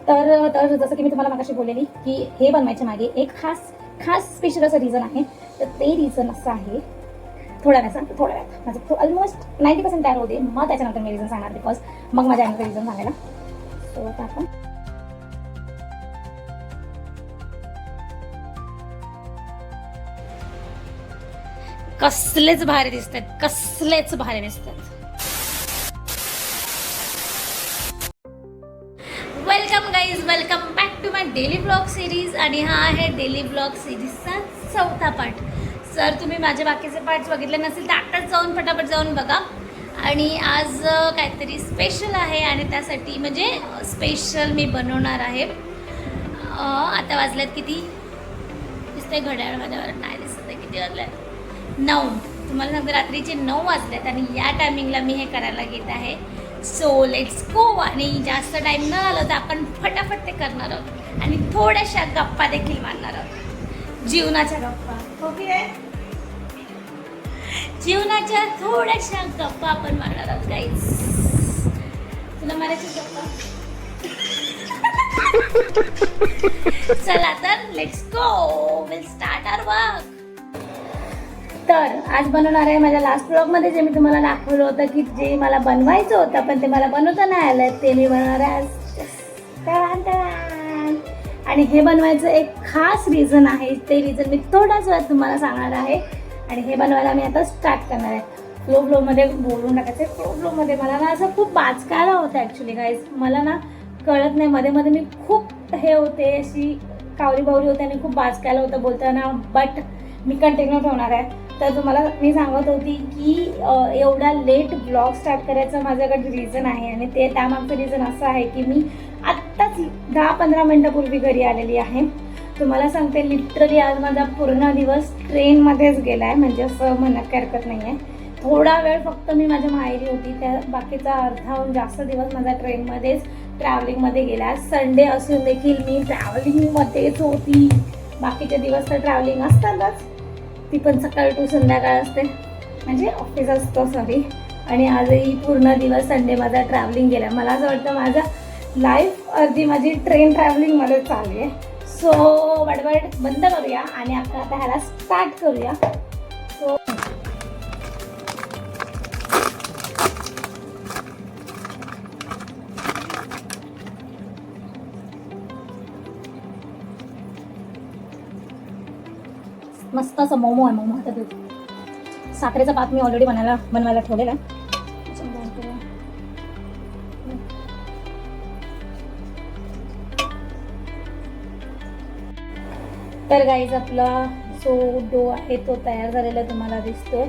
तर जसं की मी तुम्हाला मागाशी बोललेली की हे बनवायच्या मागे एक खास स्पेशल असं रिझन आहे. तर ते रिझन असं आहे, थोड्या वेळात माझं ऑलमोस्ट 90% तयार होते, मग त्याच्यानंतर मी रिझन सांगणार, बिकॉज मग माझ्या आईनं रिझन सांगायला. सो आता आपण कसलेच भारी दिसतात. Welcome guys, welcome back to my daily blog series. आणि हा आहे डेली ब्लॉग सिरीजचा 4था पार्ट. जर तुम्ही माझे बाकीचे पार्ट्स बघितले नसेल तर आत्ताच फटाफट जाऊन बघा. आणि आज काहीतरी स्पेशल आहे आणि त्यासाठी म्हणजे स्पेशल मी बनवणार आहे. आता वाजल्यात किती दिसतंय घड्याळ माझ्यावर? नाही दिसत आहे. किती वाजल्यात? 9. तुम्हाला सांगते रात्रीचे 9 वाजलेत आणि या टायमिंगला मी हे करायला घेत आहे. So let's go. आणि जास्त टाईम न आलं तर आपण फटाफट ते करणार आहोत आणि थोड्याशा गप्पा देखील मारणार आहोत. जीवनाच्या गप्पा, हो की नाही? जीवनाच्या थोड्याशा गप्पा आपण मारणार आहोत गाईज. तुला मारायची गप्पा? चला तर let's go, will start our work. तर आज बनवणार आहे माझ्या लास्ट ब्लॉगमध्ये जे मी तुम्हाला दाखवलं होतं की जे मला बनवायचं होतं पण ते मला बनवता नाही आलं, ते मी बनवणार आहे आज. आणि हे बनवायचं एक खास रिझन आहे. ते रिझन मी थोड्याच वेळात तुम्हाला सांगणार आहे. आणि हे बनवायला मी आता स्टार्ट करणार आहे. फ्लोमध्ये बोलून टाकायचं. फ्लोमध्ये मला ना असं खूप बाचकायला होतं ॲक्च्युली गाईज. मला ना कळत नाही, मध्ये मी खूप हे होते, अशी कावरी बावरी होते आणि खूप बाचकायला होतं बोलताना. बट मी कंटिन्यू ठेवणार आहे. तर तुम्हाला मी सांगत होती की एवढा लेट ब्लॉग स्टार्ट करायचं माझ्याकडे रिझन आहे. आणि ते त्यामागचं रिझन असं आहे की मी आत्ताच 10-15 मिनटापूर्वी घरी आलेली आहे. तुम्हाला सांगते लिटरली आज माझा पूर्ण दिवस ट्रेनमध्येच गेला आहे. म्हणजे असं म्हणत काही हरकत नाही आहे. थोडा वेळ फक्त मी माझ्या माहेरी होती, त्या बाकीचा अर्धाहून जास्त दिवस माझा ट्रेनमध्येच ट्रॅव्हलिंगमध्ये गेला. संडे असून देखील मी ट्रॅव्हलिंगमध्येच होती. बाकीचे दिवस तर ट्रॅव्हलिंग असतातच, ती पण सकाळ टू संध्याकाळ असते, म्हणजे ऑफिस असतं सॉरी. आणि आजही पूर्ण दिवस संडे माझा ट्रॅव्हलिंग गेला. मला असं वाटतं माझा लाईफ अर्धी माझी ट्रेन ट्रॅव्हलिंगमध्ये चालली आहे. सो बडबड बंद करूया आणि आपण आता ह्याला स्टार्ट करूया. सो मस्त असं मोमो आहे. मोमो हातात साखरेचा पाक मी ऑलरेडी बनवायला ठेवलेला आहे. तर गाईज आपला जो डो आहे तो तयार झालेला तुम्हाला दिसतोय.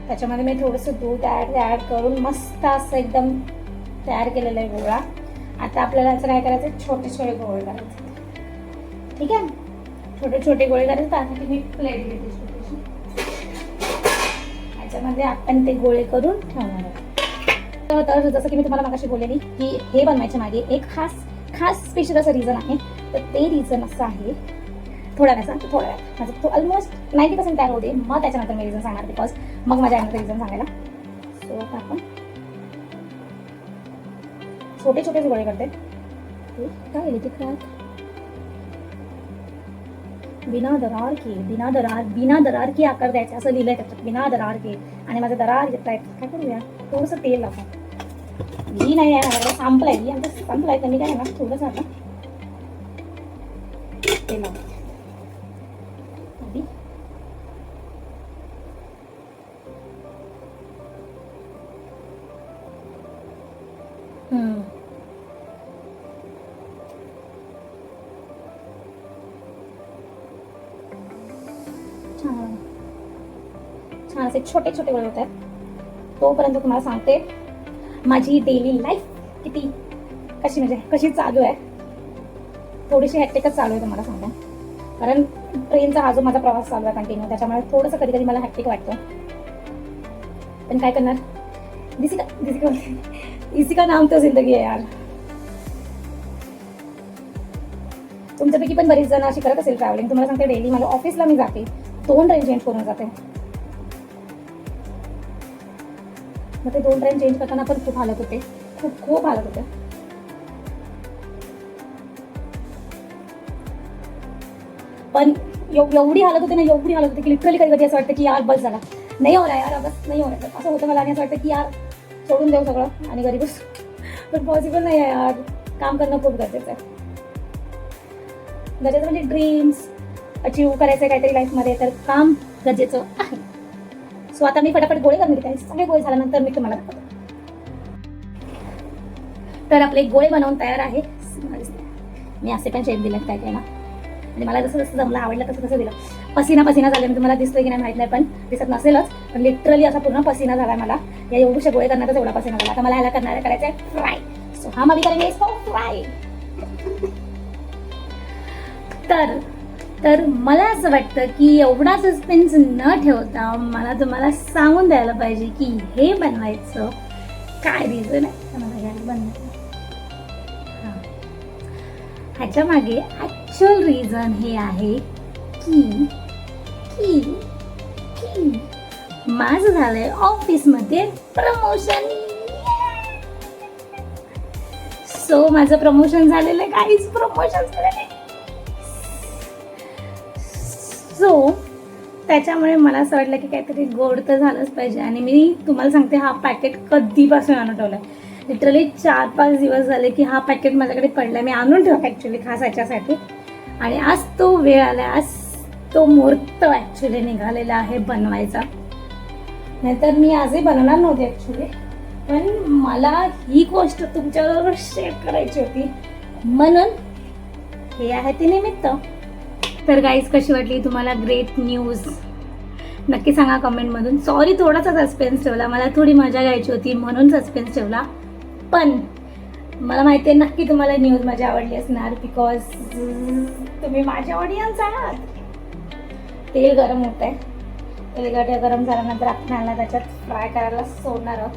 त्याच्यामध्ये मी थोडंसं दूध ॲड करून मस्त असं एकदम तयार केलेलं आहे गोळा. आता आपल्याला याचं काय करायचं, छोटे गोळे करायचे. ठीक आहे, छोटे गोळे करायचे. त्यासाठी मी प्लेट घेते छोटीशी. याच्यामध्ये आपण ते गोळे करून ठेवणार आहे. तर जसं की मी तुम्हाला मागाशी बोललेली की हे बनवायच्या मागे एक खास स्पेशल असं रिझन आहे. तर ते रिझन असं आहे, थोड्या वेळात माझं ऑलमोस्ट 90% तयार होते, मग त्याच्यानंतर मी रिझन सांगणार, बिकॉज मग माझ्या आईनं रिझन सांगायला. सो आता आपण छोटे गोळे करते. काय ते काय बिना दरार की आकार द्यायचे असं लिहिलंय त्याच्यात, बिना दरार के. आणि माझं दरार येत आहेत. काय करूया, थोडंसं तेल लावतो. घी नाही आहे माझ्याकडे, संपलाय त्यांनी काय ना थोडंसं आता तेल लावतो. छान असे छोटे गोळे होत आहेत. तोपर्यंत तुम्हाला सांगते माझी डेली लाईफ कशी चालू आहे. थोडीशी हॅक्टिकच चालू आहे तुम्हाला सांगते, कारण ट्रेनचा हा जो माझा प्रवास चालू आहे कंटिन्यू, त्याच्यामुळे थोडंसं कधी मला हॅक्टिक वाटतं. पण काय करणार, इसी का नाम तो जिंदगी आहे यार. तुमच्यापैकी पण बरीच जण अशी करत असेल ट्रॅव्हलिंग. तुम्हाला सांगते डेली मला ऑफिसला मी जाते 2 ट्रेन चेंज करून जाते. मग ते 2 ट्रेन चेंज करताना पण खूप हालत होते, खूप हालत होते. पण एवढी हालत होते ना, एवढी हालत होते की लिटरली कधी कधी असं वाटतं की यार बस झाला, नाही हो रहा यार, बस नाही हो रहा असं होतं मला. आणि असं वाटतं की यार सोडून देऊ सगळं आणि घरी बस, पण पॉसिबल नाही आहे यार. काम करणं खूप गरजेचं आहे. गरजेचं म्हणजे ड्रीम्स अचीव करायचं आहे काहीतरी लाईफमध्ये, तर काम गरजेचं आहे. सो आता मी फटाफट गोळे करणार आहे. सगळे गोळे झाल्यानंतर मी तुम्हाला दाखवतो. तर आपले गोळे बनवून तयार आहे. मी असे पण शेप दिलेत काय काय ना, आणि मला जसं जसं जमलं आवडलं तसं तसं दिलं. पसीना झाले. मी तुम्हाला दिसतोय की नाही माहित नाही, पण दिसत नसेलच, पण लिटरली असा पूर्ण पसीना झाला मला. या एवढूशे गोळे करण्यातच एवढा पसीना झाला. आता मला ह्याला करायचं आहे फ्राय. सो हम अभी करेंगे इसको फ्राय. तर मला असं वाटतं की एवढा सस्पेन्स न ठेवता मला तुम्हाला सांगून द्यायला पाहिजे की हे बनवायचं काय रिझन आहे मला घ्यायला बनवायचं. ह्याच्या मागे ॲक्च्युअल रिझन हे आहे की की की माझं झालंय ऑफिसमध्ये प्रमोशन. सो माझं प्रमोशन झालेलं आहे, काहीच प्रमोशन झालेलं आहे. सो त्याच्यामुळे मला असं वाटलं की काहीतरी गोड तर झालंच पाहिजे. आणि मी तुम्हाला सांगते, हा पॅकेट कधीपासून आणून ठेवला आहे. लिटरली 4-5 दिवस झाले की हा पॅकेट माझ्याकडे पडला. मी आणून ठेवला ॲक्च्युली खास ह्याच्यासाठी. आणि आज तो वेळ आला, आज तो मुहूर्त ॲक्च्युली निघालेला आहे बनवायचा. नाहीतर मी आजही बनवणार नव्हते ॲक्च्युली, पण मला ही गोष्ट तुमच्याबरोबर शेअर करायची होती, म्हणून हे आहे ते निमित्त. तर गाईज, कशी वाटली तुम्हाला ग्रेट न्यूज नक्की सांगा कमेंटमधून. सॉरी थोडासा सस्पेन्स ठेवला, मला थोडी मजा घ्यायची होती म्हणून सस्पेन्स ठेवला. पण मला माहिती आहे नक्की तुम्हाला न्यूज माझी आवडली असणार, बिकॉज तुम्ही माझे ऑडियन्स आहात. तेल गरम होत आहे. तेल गरम झाल्यानंतर आपण ह्याला त्याच्यात फ्राय करायला सोडणार आहोत.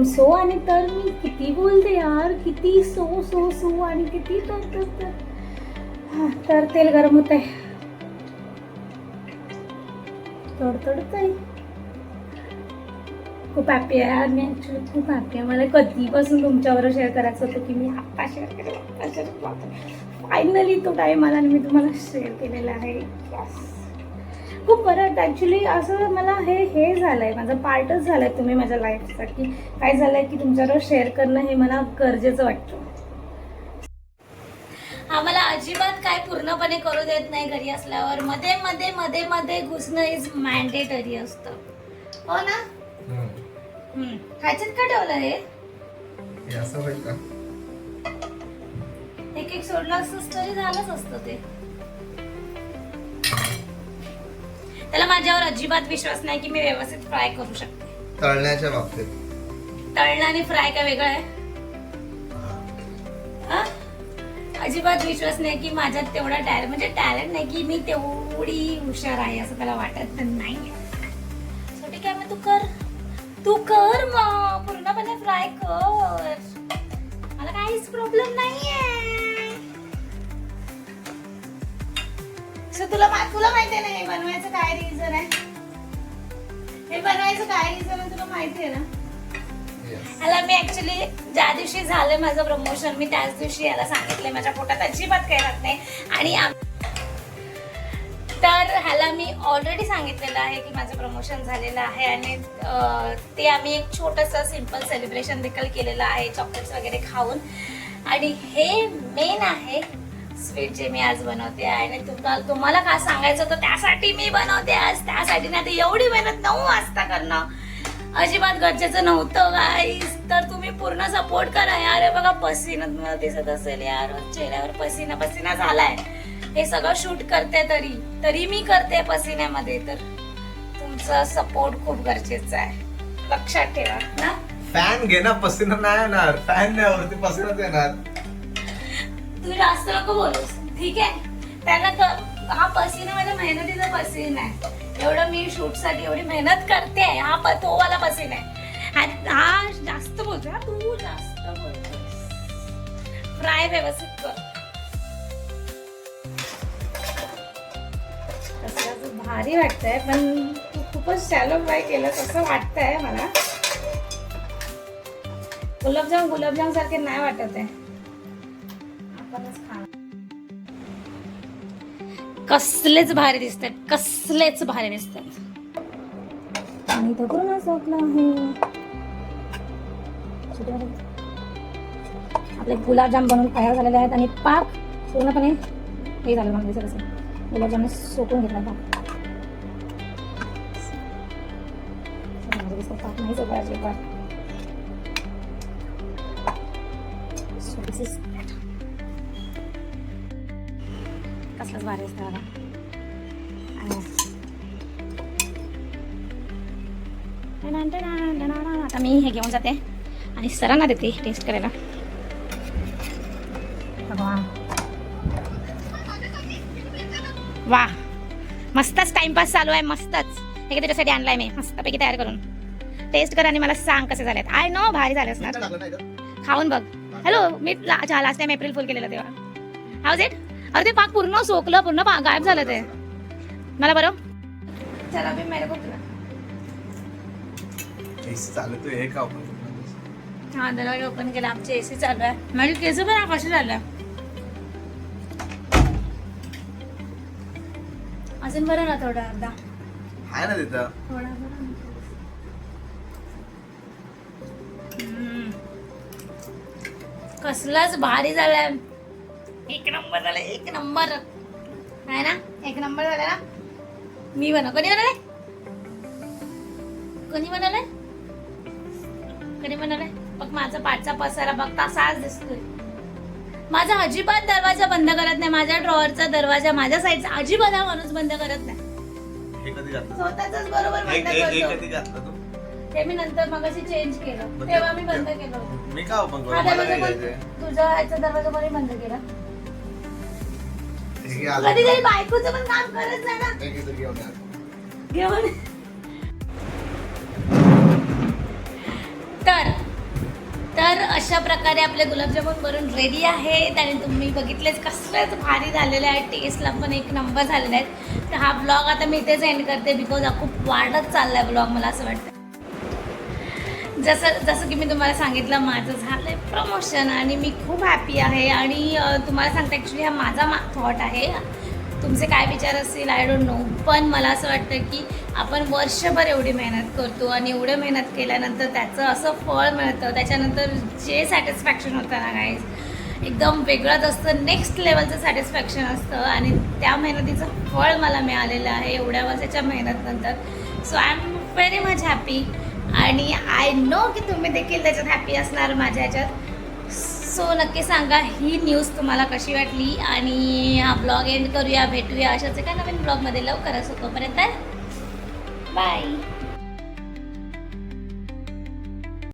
सो आणि तर मी किती बोलते यार, किती सो आणि किती तर तेल गरम होत आहे, तडतडत आहे. खूप हॅपी आहे यार मी, ॲक्च्युली खूप हॅपी आहे. मला कधीपासून तुमच्याबरोबर शेअर करायचं होतं की मी आत्ता शेअर केलं. फायनली तो टाईम आला आणि मी तुम्हाला शेअर केलेला आहे. खूप बरं वाटतं ॲक्च्युली. असं मला हे झालं आहे, माझं पार्टच झालं आहे तुम्ही माझ्या लाईफसाठी. काय झालं आहे की तुमच्याबरोबर शेअर करणं हे मला गरजेचं वाटतं. आम्हाला अजिबात काय पूर्णपणे करू देत नाही घरी असल्यावर. मध्ये मध्ये मध्ये मध्ये घुसणं इज मॅन्डेटरी असतं, हो ना? ह्याच्यात का ठेवलं हे? एक सोडलं असतं तरी झालंच असतं ते. त्याला माझ्यावर अजिबात विश्वास नाही की मी व्यवस्थित फ्राय करू शकते. तळण्याच्या बाबतीत तळणं आणि फ्राय काय वेगळं आहे? अजिबात विश्वास नाही की माझ्यात तेवढा टॅलेंट नाही की मी तेवढी हुशार आहे असं त्याला वाटत नाही. ठीक आहे, मग तू कर मग पूर्णपणे फ्राय कर, मला काहीच प्रॉब्लेम नाहीये. तुला माहिती आहे ना हे बनवायचं काय रिझन आहे? हे बनवायचं काय रिझन आहे तुला माहिती आहे ना? ह्याला मी ऍक्च्युली ज्या दिवशी झालं माझं प्रमोशन, मी त्याच दिवशी याला सांगितलंय माझ्या पोटात अजिबात काही राहत नाही. आणि तर ह्याला मी ऑलरेडी सांगितलेलं आहे की माझं प्रमोशन झालेलं आहे. आणि ते आम्ही एक छोटंसं सिम्पल सेलिब्रेशन देखील केलेलं आहे चॉकलेट्स वगैरे खाऊन. आणि हे मेन आहे स्वीट जे मी आज बनवते. आणि तुम्हाला काय सांगायचं होतं त्यासाठी मी बनवते आज. त्यासाठी नाही तर एवढी मेहनत 9 वाजता करणं अजिबात गरजेचं नव्हतं गाईस. तर तुम्ही पूर्ण सपोर्ट करा यार. बघा पसीना तुम्हाला दिसत असेल यार, चेहऱ्यावर पसीना झालाय. हे सगळं शूट करते तरी मी करते पसीन्यामध्ये. तर तुमचा सपोर्ट खूप गरजेचा आहे, लक्षात ठेवा ना. फॅन घे ना, पसीना नाही येणार. फॅन नाही वरती पसीनाच येणार. तू जास्त नको बोलूस, ठीक आहे? त्यांना हा पसीना माझ्या मेहनतीचा पसीना आहे. एवढं मी शूट साठी एवढी मेहनत करते, हा तो वाला पसीना आहे. हा जास्त बोलतो, हा तू जास्त बोलतो. फ्राय व्यवस्थित कर. तसं भारी वाटतंय, पण तू खूपच शॅलो फ्राय केलं असं वाटतंय मला. गुलाबजाम सारखे नाही वाटत आहे. आपणच खा. कसलेच भारी दिसतात, कसलेच भारी दिसतात. आणि दगडून झोपला आहे. आपले गुलाबजाम बनवून तयार झालेले आहेत आणि पाक पूर्णपणे हे झालं म्हणजे असं गुलाबजाम सोकून घेतला पाक. पाक नाही सोपायचे पाक. कसलंच भारी असतं बघा. आता मी हे घेऊन जाते आणि सरांना देते टेस्ट करायला. वा, मस्तच टाइमपास चालू आहे, मस्तच. हे त्याच्यासाठी आणलाय मी मस्तपैकी तयार करून. टेस्ट कर आणि मला सांग कसे झालेत. आय नो भारी झाले असणार, खाऊन बघ. हॅलो, मी लास्ट टाइम एप्रिल फुल केलेलं तेव्हा. House it? अरे ते पाक पूर्ण सोकलं, पूर्ण गायब झालं ते. मला बरं चला मी मेरे को चालतोय हे का हा दरवाजा ओपन केला. आमची एसी चालू आहे. माझी केस पण कशी झालं अजून बरं ना थोडं अर्धा आहे ना तिथं. थोडा बरं. कसलाच भारी झालाय. एक नंबर झालाय, एक नंबर आहे ना, एक नंबर झालाय ना. मी बनव कधी बनवलंय, कधी बनवलंय, कधी बनवलंय बघ. माझा पाठचा पसारा बघ तसाच दिसतोय. माझा अजिबात दरवाजा बंद करत नाही. माझ्या ड्रॉवरचा दरवाजा माझ्या साईडचा अजिबात हा माणूस बंद करत नाही. हे कधी घातलं? स्वतःच बरोबर बंद हे करतो. कधी घातलं तू? ते मी नंतर मगाशी चेंज केलं, तेव्हा मी बंद केलं होतं. मी का ओपन करू? हा मला दरवाजा काय पण घ्यायचंय? तुझ्या ह्याचा दरवाजा पण बंद केला. हे घे आलं. कधी कधी बायकोचं पण काम करत नाही ना. हे घे, तर घेऊन या. घेऊन तर अशा प्रकारे आपले गुलाबजामुन बनून रेडी आहेत आणि तुम्ही बघितलेच कसलेच भारी झालेले आहेत. टेस्टला पण एक नंबर झालेले आहेत. तर हा ब्लॉग आता मी इथेच एंड करते बिकॉज हा खूप वाढत चाललाय ब्लॉग. मला असं वाटतं जसं की मी तुम्हाला सांगितलं माझं झालंय प्रमोशन आणि मी खूप हॅपी आहे. आणि तुम्हाला सांगते ॲक्च्युली हा माझा थॉट आहे. तुमचे काय विचार असतील आय डोंट नो, पण मला असं वाटतं की आपण वर्षभर एवढी मेहनत करतो आणि एवढं मेहनत केल्यानंतर त्याचं असं फळ मिळतं. त्याच्यानंतर जे सॅटिस्फॅक्शन होतं ना गाईज एकदम वेगळंच असतं, नेक्स्ट लेवलचं सॅटिस्फॅक्शन असतं. आणि त्या मेहनतीचं फळ मला मिळालेलं आहे एवढ्या वर्षाच्या मेहनतनंतर. So I am very much happy आणि आय नो की तुम्ही देखील त्याच्यात हॅपी असणार माझ्या ह्याच्यात. सो नक्की सांगा ही न्यूज तुम्हाला कशी वाटली. आणि हा ब्लॉग एंड करूया, भेटूया अशाच एका नवीन ब्लॉगमध्ये लवकरच. तोपर्यंत बाय.